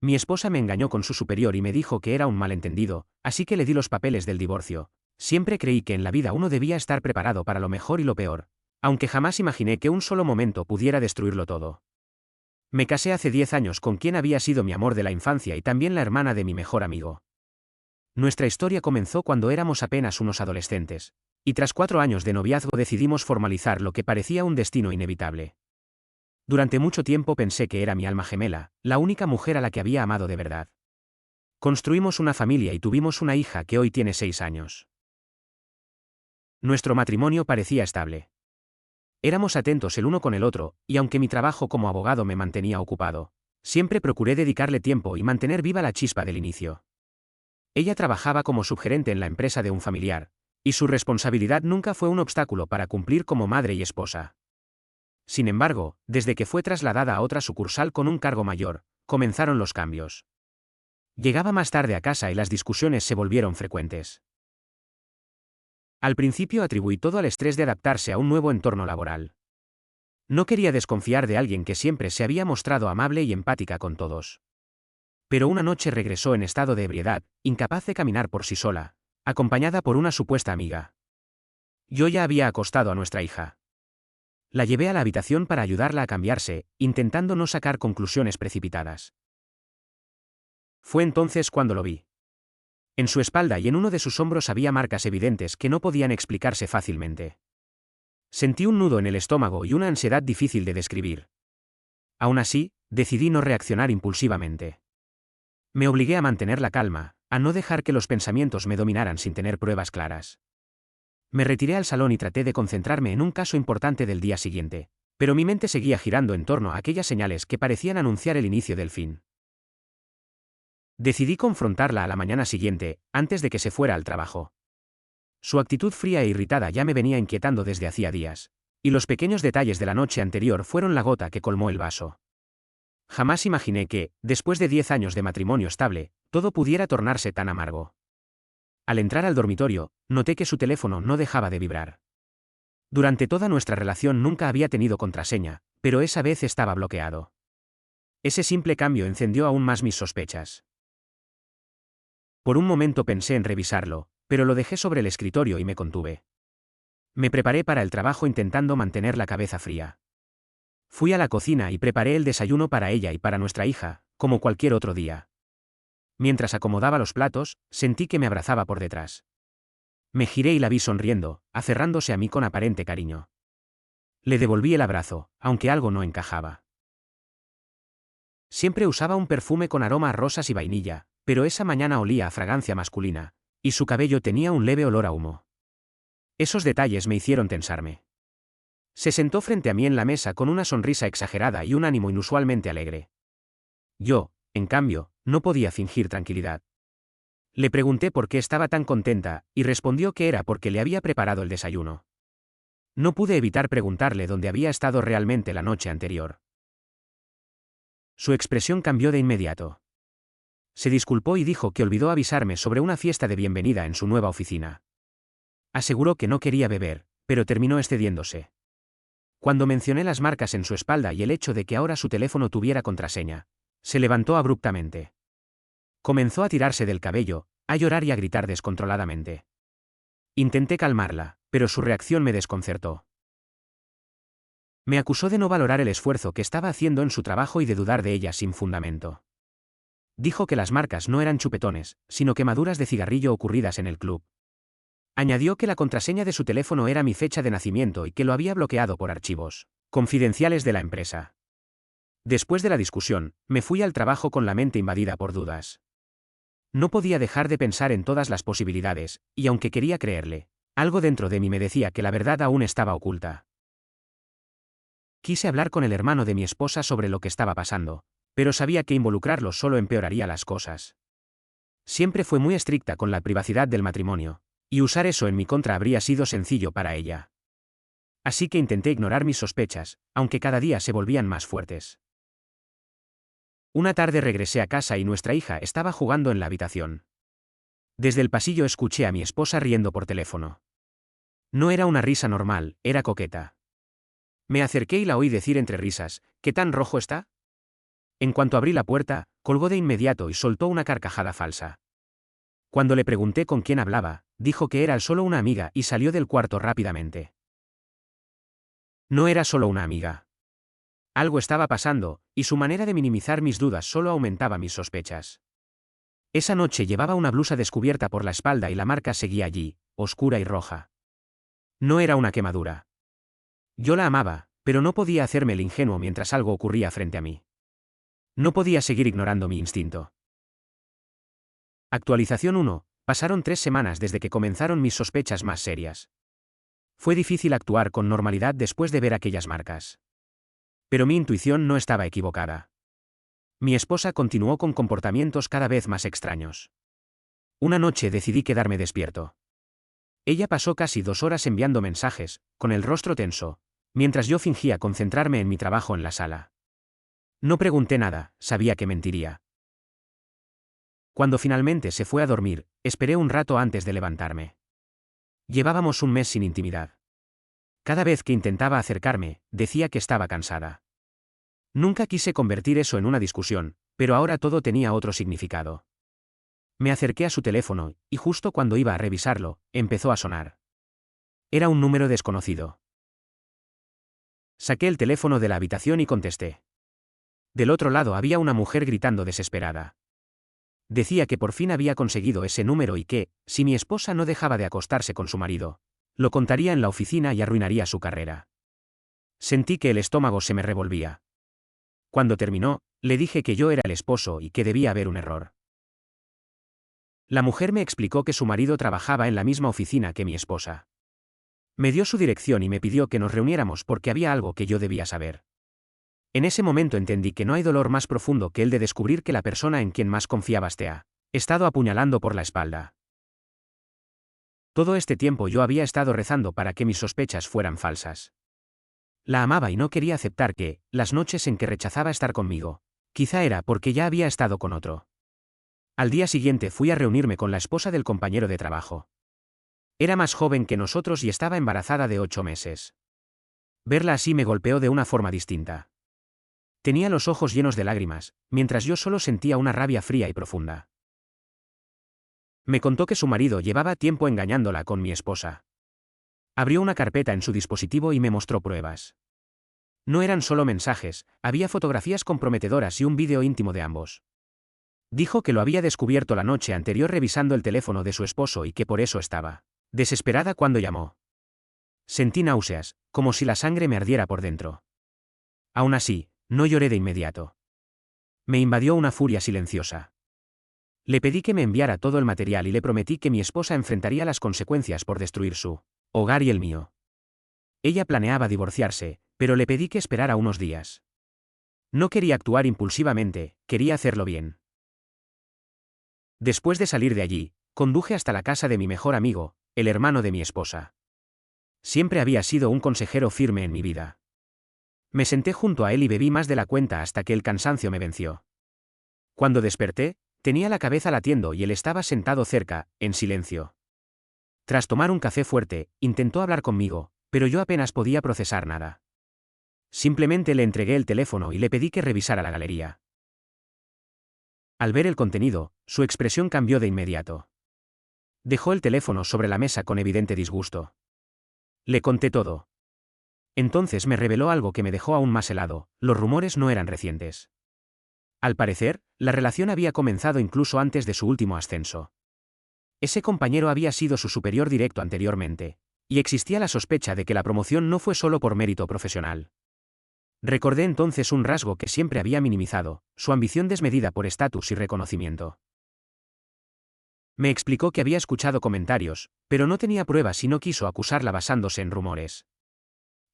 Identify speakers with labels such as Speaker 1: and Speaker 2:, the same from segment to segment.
Speaker 1: Mi esposa me engañó con su superior y me dijo que era un malentendido, así que le di los papeles del divorcio. Siempre creí que en la vida uno debía estar preparado para lo mejor y lo peor, aunque jamás imaginé que un solo momento pudiera destruirlo todo. Me casé hace 10 años con quien había sido mi amor de la infancia y también la hermana de mi mejor amigo. Nuestra historia comenzó cuando éramos apenas unos adolescentes, y tras 4 años de noviazgo decidimos formalizar lo que parecía un destino inevitable. Durante mucho tiempo pensé que era mi alma gemela, la única mujer a la que había amado de verdad. Construimos una familia y tuvimos una hija que hoy tiene 6 años. Nuestro matrimonio parecía estable. Éramos atentos el uno con el otro, y aunque mi trabajo como abogado me mantenía ocupado, siempre procuré dedicarle tiempo y mantener viva la chispa del inicio. Ella trabajaba como subgerente en la empresa de un familiar, y su responsabilidad nunca fue un obstáculo para cumplir como madre y esposa. Sin embargo, desde que fue trasladada a otra sucursal con un cargo mayor, comenzaron los cambios. Llegaba más tarde a casa y las discusiones se volvieron frecuentes. Al principio atribuí todo al estrés de adaptarse a un nuevo entorno laboral. No quería desconfiar de alguien que siempre se había mostrado amable y empática con todos. Pero una noche regresó en estado de ebriedad, incapaz de caminar por sí sola, acompañada por una supuesta amiga. Yo ya había acostado a nuestra hija. La llevé a la habitación para ayudarla a cambiarse, intentando no sacar conclusiones precipitadas. Fue entonces cuando lo vi. En su espalda y en uno de sus hombros había marcas evidentes que no podían explicarse fácilmente. Sentí un nudo en el estómago y una ansiedad difícil de describir. Aún así, decidí no reaccionar impulsivamente. Me obligué a mantener la calma, a no dejar que los pensamientos me dominaran sin tener pruebas claras. Me retiré al salón y traté de concentrarme en un caso importante del día siguiente, pero mi mente seguía girando en torno a aquellas señales que parecían anunciar el inicio del fin. Decidí confrontarla a la mañana siguiente, antes de que se fuera al trabajo. Su actitud fría e irritada ya me venía inquietando desde hacía días, y los pequeños detalles de la noche anterior fueron la gota que colmó el vaso. Jamás imaginé que, después de 10 años de matrimonio estable, todo pudiera tornarse tan amargo. Al entrar al dormitorio, noté que su teléfono no dejaba de vibrar. Durante toda nuestra relación nunca había tenido contraseña, pero esa vez estaba bloqueado. Ese simple cambio encendió aún más mis sospechas. Por un momento pensé en revisarlo, pero lo dejé sobre el escritorio y me contuve. Me preparé para el trabajo intentando mantener la cabeza fría. Fui a la cocina y preparé el desayuno para ella y para nuestra hija, como cualquier otro día. Mientras acomodaba los platos, sentí que me abrazaba por detrás. Me giré y la vi sonriendo, aferrándose a mí con aparente cariño. Le devolví el abrazo, aunque algo no encajaba. Siempre usaba un perfume con aroma a rosas y vainilla, pero esa mañana olía a fragancia masculina, y su cabello tenía un leve olor a humo. Esos detalles me hicieron tensarme. Se sentó frente a mí en la mesa con una sonrisa exagerada y un ánimo inusualmente alegre. Yo, en cambio, no podía fingir tranquilidad. Le pregunté por qué estaba tan contenta, y respondió que era porque le había preparado el desayuno. No pude evitar preguntarle dónde había estado realmente la noche anterior. Su expresión cambió de inmediato. Se disculpó y dijo que olvidó avisarme sobre una fiesta de bienvenida en su nueva oficina. Aseguró que no quería beber, pero terminó excediéndose. Cuando mencioné las marcas en su espalda y el hecho de que ahora su teléfono tuviera contraseña, se levantó abruptamente. Comenzó a tirarse del cabello, a llorar y a gritar descontroladamente. Intenté calmarla, pero su reacción me desconcertó. Me acusó de no valorar el esfuerzo que estaba haciendo en su trabajo y de dudar de ella sin fundamento. Dijo que las marcas no eran chupetones, sino quemaduras de cigarrillo ocurridas en el club. Añadió que la contraseña de su teléfono era mi fecha de nacimiento y que lo había bloqueado por archivos confidenciales de la empresa. Después de la discusión, me fui al trabajo con la mente invadida por dudas. No podía dejar de pensar en todas las posibilidades, y aunque quería creerle, algo dentro de mí me decía que la verdad aún estaba oculta. Quise hablar con el hermano de mi esposa sobre lo que estaba pasando, pero sabía que involucrarlo solo empeoraría las cosas. Siempre fue muy estricta con la privacidad del matrimonio, y usar eso en mi contra habría sido sencillo para ella. Así que intenté ignorar mis sospechas, aunque cada día se volvían más fuertes. Una tarde regresé a casa y nuestra hija estaba jugando en la habitación. Desde el pasillo escuché a mi esposa riendo por teléfono. No era una risa normal, era coqueta. Me acerqué y la oí decir entre risas, ¿qué tan rojo está? En cuanto abrí la puerta, colgó de inmediato y soltó una carcajada falsa. Cuando le pregunté con quién hablaba, dijo que era solo una amiga y salió del cuarto rápidamente. No era solo una amiga. Algo estaba pasando, y su manera de minimizar mis dudas solo aumentaba mis sospechas. Esa noche llevaba una blusa descubierta por la espalda y la marca seguía allí, oscura y roja. No era una quemadura. Yo la amaba, pero no podía hacerme el ingenuo mientras algo ocurría frente a mí. No podía seguir ignorando mi instinto. Actualización 1. Pasaron 3 semanas desde que comenzaron mis sospechas más serias. Fue difícil actuar con normalidad después de ver aquellas marcas. Pero mi intuición no estaba equivocada. Mi esposa continuó con comportamientos cada vez más extraños. Una noche decidí quedarme despierto. Ella pasó casi 2 horas enviando mensajes, con el rostro tenso, mientras yo fingía concentrarme en mi trabajo en la sala. No pregunté nada, sabía que mentiría. Cuando finalmente se fue a dormir, esperé un rato antes de levantarme. Llevábamos un mes sin intimidad. Cada vez que intentaba acercarme, decía que estaba cansada. Nunca quise convertir eso en una discusión, pero ahora todo tenía otro significado. Me acerqué a su teléfono, y justo cuando iba a revisarlo, empezó a sonar. Era un número desconocido. Saqué el teléfono de la habitación y contesté. Del otro lado había una mujer gritando desesperada. Decía que por fin había conseguido ese número y que, si mi esposa no dejaba de acostarse con su marido, lo contaría en la oficina y arruinaría su carrera. Sentí que el estómago se me revolvía. Cuando terminó, le dije que yo era el esposo y que debía haber un error. La mujer me explicó que su marido trabajaba en la misma oficina que mi esposa. Me dio su dirección y me pidió que nos reuniéramos porque había algo que yo debía saber. En ese momento entendí que no hay dolor más profundo que el de descubrir que la persona en quien más confiabas te ha estado apuñalando por la espalda. Todo este tiempo yo había estado rezando para que mis sospechas fueran falsas. La amaba y no quería aceptar que, las noches en que rechazaba estar conmigo, quizá era porque ya había estado con otro. Al día siguiente fui a reunirme con la esposa del compañero de trabajo. Era más joven que nosotros y estaba embarazada de 8 meses. Verla así me golpeó de una forma distinta. Tenía los ojos llenos de lágrimas, mientras yo solo sentía una rabia fría y profunda. Me contó que su marido llevaba tiempo engañándola con mi esposa. Abrió una carpeta en su dispositivo y me mostró pruebas. No eran solo mensajes, había fotografías comprometedoras y un vídeo íntimo de ambos. Dijo que lo había descubierto la noche anterior revisando el teléfono de su esposo y que por eso estaba desesperada cuando llamó. Sentí náuseas, como si la sangre me ardiera por dentro. Aún así, no lloré de inmediato. Me invadió una furia silenciosa. Le pedí que me enviara todo el material y le prometí que mi esposa enfrentaría las consecuencias por destruir su hogar y el mío. Ella planeaba divorciarse, pero le pedí que esperara unos días. No quería actuar impulsivamente, quería hacerlo bien. Después de salir de allí, conduje hasta la casa de mi mejor amigo, el hermano de mi esposa. Siempre había sido un consejero firme en mi vida. Me senté junto a él y bebí más de la cuenta hasta que el cansancio me venció. Cuando desperté, tenía la cabeza latiendo y él estaba sentado cerca, en silencio. Tras tomar un café fuerte, intentó hablar conmigo, pero yo apenas podía procesar nada. Simplemente le entregué el teléfono y le pedí que revisara la galería. Al ver el contenido, su expresión cambió de inmediato. Dejó el teléfono sobre la mesa con evidente disgusto. Le conté todo. Entonces me reveló algo que me dejó aún más helado: los rumores no eran recientes. Al parecer, la relación había comenzado incluso antes de su último ascenso. Ese compañero había sido su superior directo anteriormente, y existía la sospecha de que la promoción no fue solo por mérito profesional. Recordé entonces un rasgo que siempre había minimizado: su ambición desmedida por estatus y reconocimiento. Me explicó que había escuchado comentarios, pero no tenía pruebas y no quiso acusarla basándose en rumores.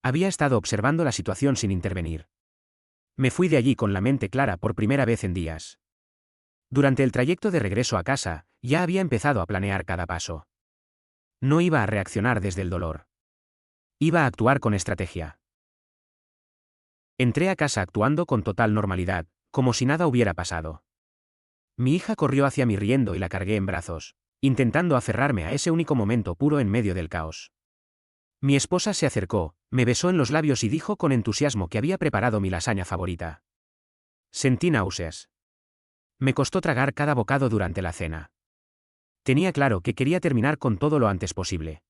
Speaker 1: Había estado observando la situación sin intervenir. Me fui de allí con la mente clara por primera vez en días. Durante el trayecto de regreso a casa, ya había empezado a planear cada paso. No iba a reaccionar desde el dolor. Iba a actuar con estrategia. Entré a casa actuando con total normalidad, como si nada hubiera pasado. Mi hija corrió hacia mí riendo y la cargué en brazos, intentando aferrarme a ese único momento puro en medio del caos. Mi esposa se acercó, me besó en los labios y dijo con entusiasmo que había preparado mi lasaña favorita. Sentí náuseas. Me costó tragar cada bocado durante la cena. Tenía claro que quería terminar con todo lo antes posible.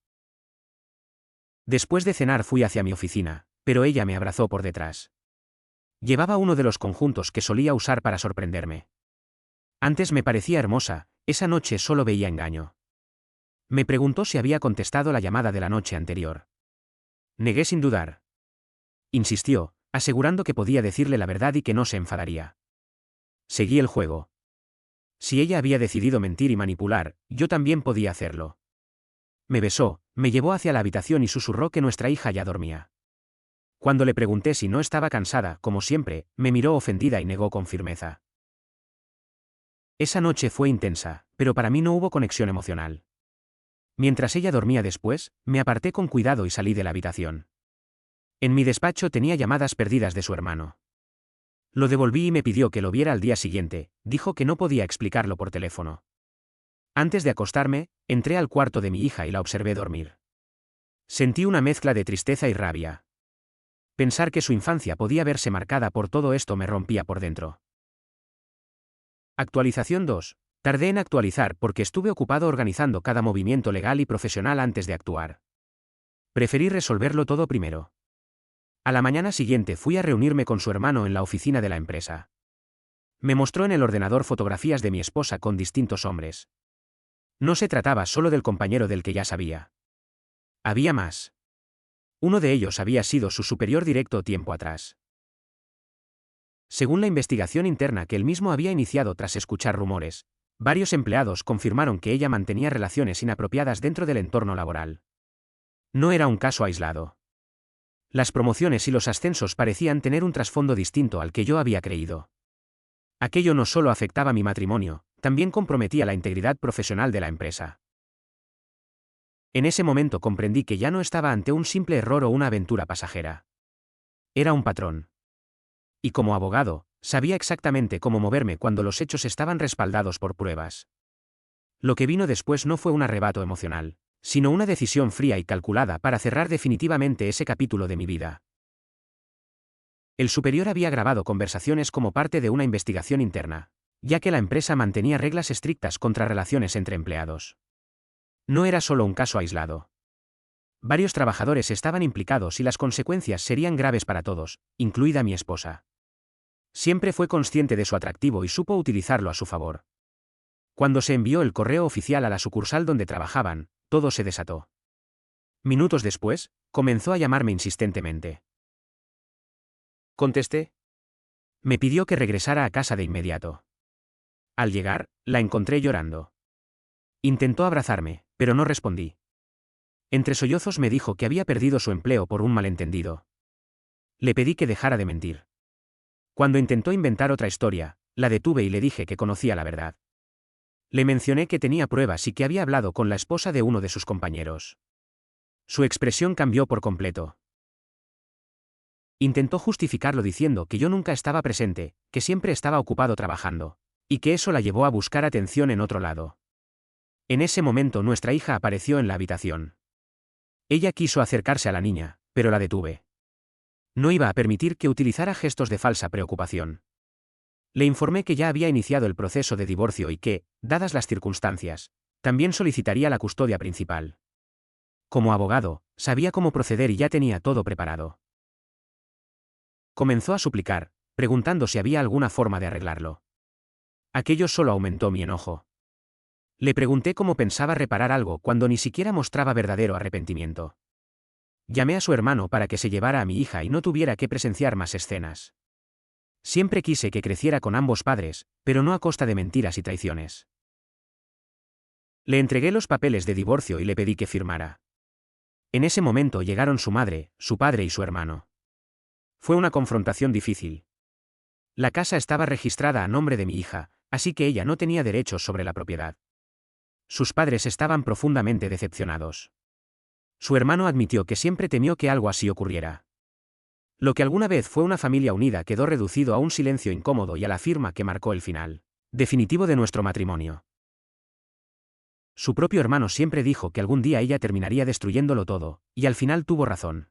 Speaker 1: Después de cenar fui hacia mi oficina, pero ella me abrazó por detrás. Llevaba uno de los conjuntos que solía usar para sorprenderme. Antes me parecía hermosa, esa noche solo veía engaño. Me preguntó si había contestado la llamada de la noche anterior. Negué sin dudar. Insistió, asegurando que podía decirle la verdad y que no se enfadaría. Seguí el juego. Si ella había decidido mentir y manipular, yo también podía hacerlo. Me besó, me llevó hacia la habitación y susurró que nuestra hija ya dormía. Cuando le pregunté si no estaba cansada, como siempre, me miró ofendida y negó con firmeza. Esa noche fue intensa, pero para mí no hubo conexión emocional. Mientras ella dormía después, me aparté con cuidado y salí de la habitación. En mi despacho tenía llamadas perdidas de su hermano. Lo devolví y me pidió que lo viera al día siguiente, dijo que no podía explicarlo por teléfono. Antes de acostarme, entré al cuarto de mi hija y la observé dormir. Sentí una mezcla de tristeza y rabia. Pensar que su infancia podía verse marcada por todo esto me rompía por dentro. Actualización 2. Tardé en actualizar porque estuve ocupado organizando cada movimiento legal y profesional antes de actuar. Preferí resolverlo todo primero. A la mañana siguiente fui a reunirme con su hermano en la oficina de la empresa. Me mostró en el ordenador fotografías de mi esposa con distintos hombres. No se trataba solo del compañero del que ya sabía. Había más. Uno de ellos había sido su superior directo tiempo atrás. Según la investigación interna que él mismo había iniciado tras escuchar rumores, varios empleados confirmaron que ella mantenía relaciones inapropiadas dentro del entorno laboral. No era un caso aislado. Las promociones y los ascensos parecían tener un trasfondo distinto al que yo había creído. Aquello no solo afectaba mi matrimonio, también comprometía la integridad profesional de la empresa. En ese momento comprendí que ya no estaba ante un simple error o una aventura pasajera. Era un patrón. Y como abogado, sabía exactamente cómo moverme cuando los hechos estaban respaldados por pruebas. Lo que vino después no fue un arrebato emocional, sino una decisión fría y calculada para cerrar definitivamente ese capítulo de mi vida. El superior había grabado conversaciones como parte de una investigación interna, ya que la empresa mantenía reglas estrictas contra relaciones entre empleados. No era solo un caso aislado. Varios trabajadores estaban implicados y las consecuencias serían graves para todos, incluida mi esposa. Siempre fue consciente de su atractivo y supo utilizarlo a su favor. Cuando se envió el correo oficial a la sucursal donde trabajaban, todo se desató. Minutos después, comenzó a llamarme insistentemente. Contesté. Me pidió que regresara a casa de inmediato. Al llegar, la encontré llorando. Intentó abrazarme, pero no respondí. Entre sollozos me dijo que había perdido su empleo por un malentendido. Le pedí que dejara de mentir. Cuando intentó inventar otra historia, la detuve y le dije que conocía la verdad. Le mencioné que tenía pruebas y que había hablado con la esposa de uno de sus compañeros. Su expresión cambió por completo. Intentó justificarlo diciendo que yo nunca estaba presente, que siempre estaba ocupado trabajando, y que eso la llevó a buscar atención en otro lado. En ese momento nuestra hija apareció en la habitación. Ella quiso acercarse a la niña, pero la detuve. No iba a permitir que utilizara gestos de falsa preocupación. Le informé que ya había iniciado el proceso de divorcio y que, dadas las circunstancias, también solicitaría la custodia principal. Como abogado, sabía cómo proceder y ya tenía todo preparado. Comenzó a suplicar, preguntando si había alguna forma de arreglarlo. Aquello solo aumentó mi enojo. Le pregunté cómo pensaba reparar algo cuando ni siquiera mostraba verdadero arrepentimiento. Llamé a su hermano para que se llevara a mi hija y no tuviera que presenciar más escenas. Siempre quise que creciera con ambos padres, pero no a costa de mentiras y traiciones. Le entregué los papeles de divorcio y le pedí que firmara. En ese momento llegaron su madre, su padre y su hermano. Fue una confrontación difícil. La casa estaba registrada a nombre de mi hija, así que ella no tenía derechos sobre la propiedad. Sus padres estaban profundamente decepcionados. Su hermano admitió que siempre temió que algo así ocurriera. Lo que alguna vez fue una familia unida quedó reducido a un silencio incómodo y a la firma que marcó el final definitivo de nuestro matrimonio. Su propio hermano siempre dijo que algún día ella terminaría destruyéndolo todo, y al final tuvo razón.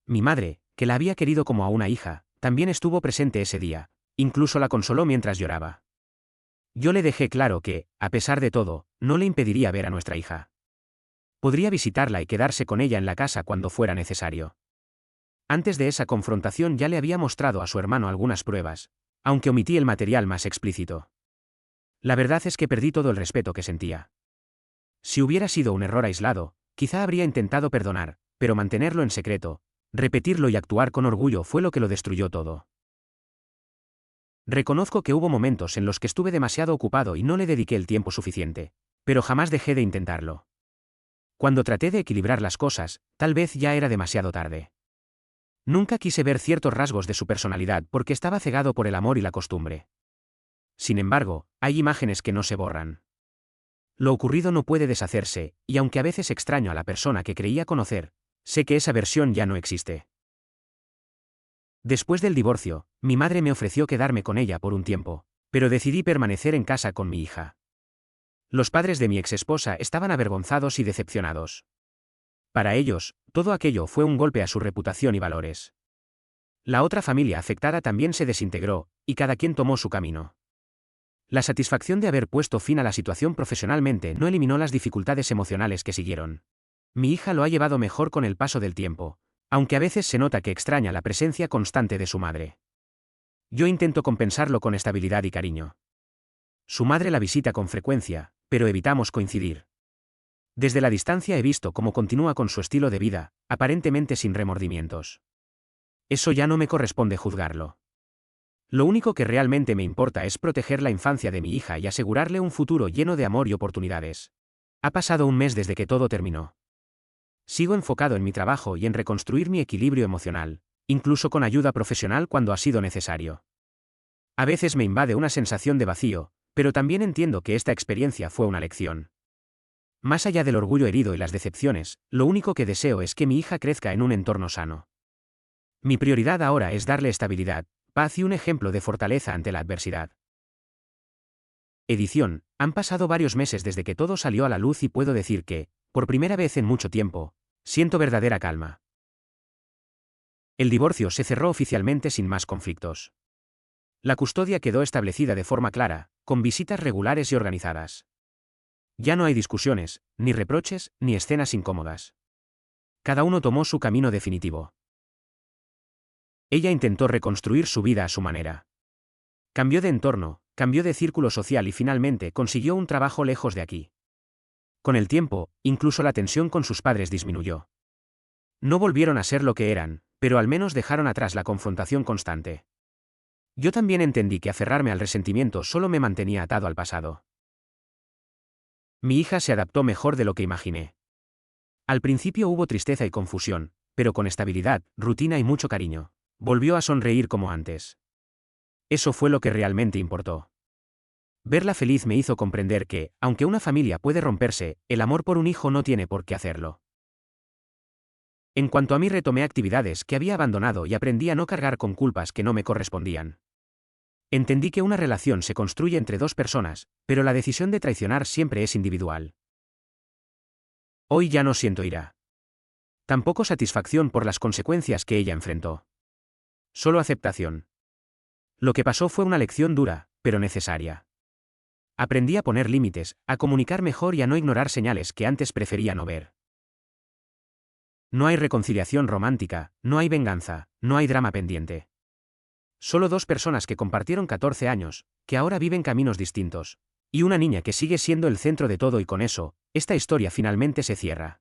Speaker 1: Mi madre, que la había querido como a una hija, también estuvo presente ese día, Incluso la consoló mientras lloraba. Yo le dejé claro que, a pesar de todo, no le impediría ver a nuestra hija. Podría visitarla y quedarse con ella en la casa cuando fuera necesario. Antes de esa confrontación ya le había mostrado a su hermano algunas pruebas, aunque omití el material más explícito. La verdad es que perdí todo el respeto que sentía. Si hubiera sido un error aislado, quizá habría intentado perdonar, pero mantenerlo en secreto, repetirlo y actuar con orgullo fue lo que lo destruyó todo. Reconozco que hubo momentos en los que estuve demasiado ocupado y no le dediqué el tiempo suficiente, pero jamás dejé de intentarlo. Cuando traté de equilibrar las cosas, tal vez ya era demasiado tarde. Nunca quise ver ciertos rasgos de su personalidad porque estaba cegado por el amor y la costumbre. Sin embargo, hay imágenes que no se borran. Lo ocurrido no puede deshacerse, y aunque a veces extraño a la persona que creía conocer, sé que esa versión ya no existe. Después del divorcio, mi madre me ofreció quedarme con ella por un tiempo, pero decidí permanecer en casa con mi hija. Los padres de mi exesposa estaban avergonzados y decepcionados. Para ellos, todo aquello fue un golpe a su reputación y valores. La otra familia afectada también se desintegró, y cada quien tomó su camino. La satisfacción de haber puesto fin a la situación profesionalmente no eliminó las dificultades emocionales que siguieron. Mi hija lo ha llevado mejor con el paso del tiempo, aunque a veces se nota que extraña la presencia constante de su madre. Yo intento compensarlo con estabilidad y cariño. Su madre la visita con frecuencia, pero evitamos coincidir. Desde la distancia he visto cómo continúa con su estilo de vida, aparentemente sin remordimientos. Eso ya no me corresponde juzgarlo. Lo único que realmente me importa es proteger la infancia de mi hija y asegurarle un futuro lleno de amor y oportunidades. Ha pasado un mes desde que todo terminó. Sigo enfocado en mi trabajo y en reconstruir mi equilibrio emocional, incluso con ayuda profesional cuando ha sido necesario. A veces me invade una sensación de vacío, pero también entiendo que esta experiencia fue una lección. Más allá del orgullo herido y las decepciones, lo único que deseo es que mi hija crezca en un entorno sano. Mi prioridad ahora es darle estabilidad, paz y un ejemplo de fortaleza ante la adversidad. Edición: han pasado varios meses desde que todo salió a la luz y puedo decir que, por primera vez en mucho tiempo, siento verdadera calma. El divorcio se cerró oficialmente sin más conflictos. La custodia quedó establecida de forma clara, con visitas regulares y organizadas. Ya no hay discusiones, ni reproches, ni escenas incómodas. Cada uno tomó su camino definitivo. Ella intentó reconstruir su vida a su manera. Cambió de entorno, cambió de círculo social y finalmente consiguió un trabajo lejos de aquí. Con el tiempo, incluso la tensión con sus padres disminuyó. No volvieron a ser lo que eran, pero al menos dejaron atrás la confrontación constante. Yo también entendí que aferrarme al resentimiento solo me mantenía atado al pasado. Mi hija se adaptó mejor de lo que imaginé. Al principio hubo tristeza y confusión, pero con estabilidad, rutina y mucho cariño, volvió a sonreír como antes. Eso fue lo que realmente importó. Verla feliz me hizo comprender que, aunque una familia puede romperse, el amor por un hijo no tiene por qué hacerlo. En cuanto a mí, retomé actividades que había abandonado y aprendí a no cargar con culpas que no me correspondían. Entendí que una relación se construye entre dos personas, pero la decisión de traicionar siempre es individual. Hoy ya no siento ira. Tampoco satisfacción por las consecuencias que ella enfrentó. Solo aceptación. Lo que pasó fue una lección dura, pero necesaria. Aprendí a poner límites, a comunicar mejor y a no ignorar señales que antes prefería no ver. No hay reconciliación romántica, no hay venganza, no hay drama pendiente. Solo dos personas que compartieron 14 años, que ahora viven caminos distintos, y una niña que sigue siendo el centro de todo, y con eso, esta historia finalmente se cierra.